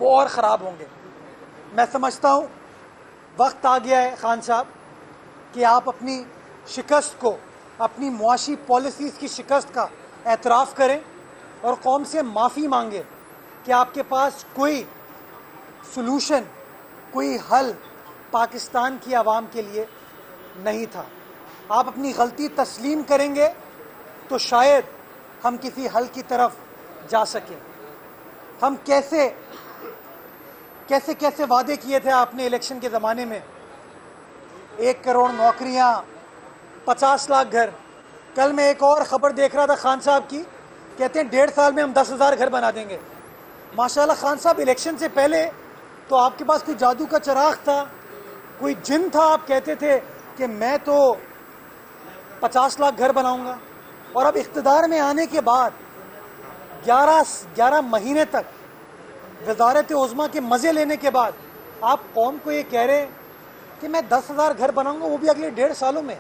वो और ख़राब होंगे। मैं समझता हूँ वक्त आ गया है खान साहब कि आप अपनी शिकस्त को, अपनी मुआशी पॉलिसीज़ की शिकस्त का एतराफ़ करें और कौम से माफ़ी मांगे कि आपके पास कोई सलूशन, कोई हल पाकिस्तान की आवाम के लिए नहीं था। आप अपनी गलती तस्लीम करेंगे तो शायद हम किसी हल की तरफ जा सकें। हम कैसे कैसे कैसे वादे किए थे आपने इलेक्शन के ज़माने में, 1 करोड़ नौकरियां, 50 लाख घर। कल मैं एक और ख़बर देख रहा था खान साहब की, कहते हैं 1.5 साल में हम 10,000 घर बना देंगे। माशाल्लाह खान साहब, इलेक्शन से पहले तो आपके पास कोई जादू का चिराग था, कोई जिन था, आप कहते थे कि मैं तो 50 लाख घर बनाऊंगा। और अब इख्तिदार में आने के बाद 11 महीने तक वज़ारत उज़्मा के मज़े लेने के बाद आप कौम को ये कह रहे हैं कि मैं 10,000 घर बनाऊंगा, वो भी अगले 1.5 सालों में।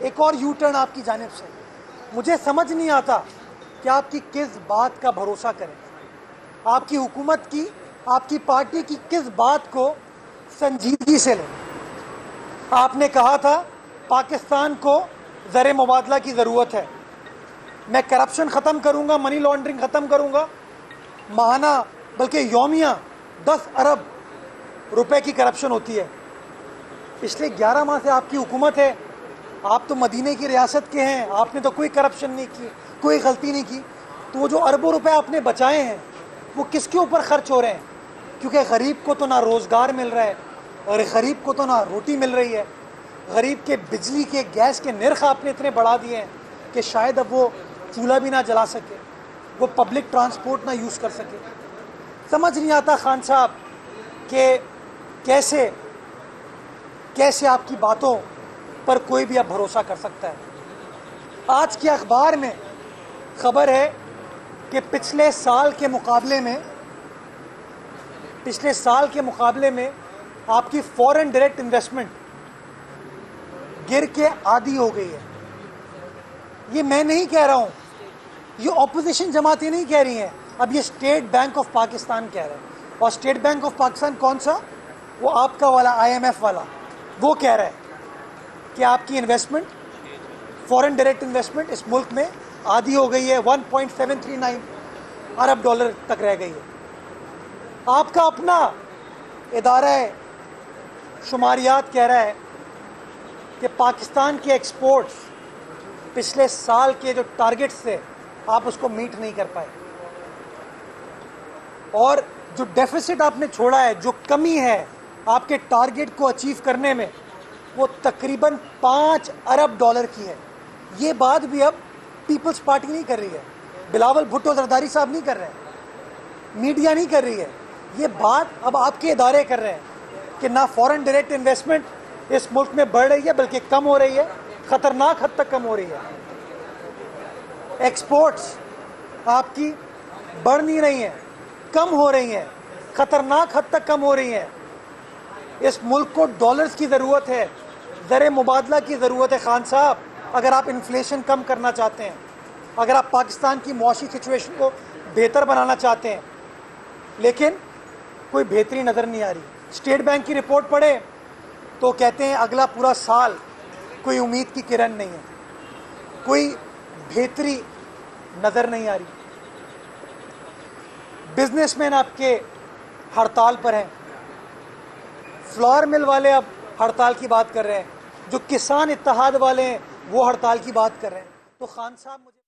एक और यू टर्न आपकी जानिब से। मुझे समझ नहीं आता कि आपकी किस बात का भरोसा करें, आपकी हुकूमत की, आपकी पार्टी की किस बात को संजीदगी से लें। आपने कहा था पाकिस्तान को ज़र मुबादला की ज़रूरत है, मैं करप्शन ख़त्म करूँगा, मनी लॉन्ड्रिंग ख़त्म करूँगा। माहाना बल्कि यौमिया 10 अरब रुपए की करप्शन होती है। पिछले 11 माह से आपकी हुकूमत है, आप तो मदीने की रियासत के हैं, आपने तो कोई करप्शन नहीं की, कोई गलती नहीं की। तो वो जो अरबों रुपए आपने बचाए हैं वो किसके ऊपर खर्च हो रहे हैं? क्योंकि गरीब को तो ना रोज़गार मिल रहा है और गरीब को तो ना रोटी मिल रही है। गरीब के बिजली के, गैस के निर्ख आपने इतने बढ़ा दिए हैं कि शायद अब वो चूल्हा भी ना जला सके, वो पब्लिक ट्रांसपोर्ट ना यूज़ कर सके। समझ नहीं आता खान साहब कि कैसे कैसे आपकी बातों पर कोई भी अब भरोसा कर सकता है। आज के अखबार में खबर है कि पिछले साल के मुकाबले में आपकी फॉरेन डायरेक्ट इन्वेस्टमेंट गिर के आधी हो गई है। ये मैं नहीं कह रहा हूँ, ये ऑपोजिशन जमातें नहीं कह रही हैं, अब ये स्टेट बैंक ऑफ पाकिस्तान कह रहा है। और स्टेट बैंक ऑफ पाकिस्तान कौन सा? वो आपका वाला IMF वाला, वो कह रहा है कि आपकी इन्वेस्टमेंट, फॉरेन डायरेक्ट इन्वेस्टमेंट इस मुल्क में आधी हो गई है, 1.739 अरब डॉलर तक रह गई है। आपका अपना इदारा शुमारियात कह रहा है कि पाकिस्तान के एक्सपोर्ट्स पिछले साल के जो टारगेट्स थे आप उसको मीट नहीं कर पाए, और जो डेफिसिट आपने छोड़ा है, जो कमी है आपके टारगेट को अचीव करने में, वो तकरीबन 5 अरब डॉलर की है। ये बात भी अब पीपल्स पार्टी नहीं कर रही है, बिलावल भुट्टो जरदारी साहब नहीं कर रहे हैं, मीडिया नहीं कर रही है। ये बात अब आपके इदारे कर रहे हैं कि ना फॉरेन डायरेक्ट इन्वेस्टमेंट इस मुल्क में बढ़ रही है बल्कि कम हो रही है, ख़तरनाक हद तक कम हो रही है। एक्सपोर्ट्स आपकी बढ़ नहीं रही हैं, कम हो रही हैं, ख़तरनाक हद तक कम हो रही हैं। इस मुल्क को डॉलर्स की ज़रूरत है, ज़र मुबादला की ज़रूरत है खान साहब, अगर आप इन्फ्लेशन कम करना चाहते हैं, अगर आप पाकिस्तान की मुआशी सिचुएशन को बेहतर बनाना चाहते हैं। लेकिन कोई बेहतरी नज़र नहीं आ रही। स्टेट बैंक की रिपोर्ट पढ़े तो कहते हैं अगला पूरा साल कोई उम्मीद की किरण नहीं है, कोई बेहतरी नज़र नहीं आ रही। बिजनेसमैन आपके हड़ताल पर हैं, फ्लावर मिल वाले अब हड़ताल की बात कर रहे हैं, जो किसान इत्तेहाद वाले हैं वो हड़ताल की बात कर रहे हैं। तो खान साहब मुझे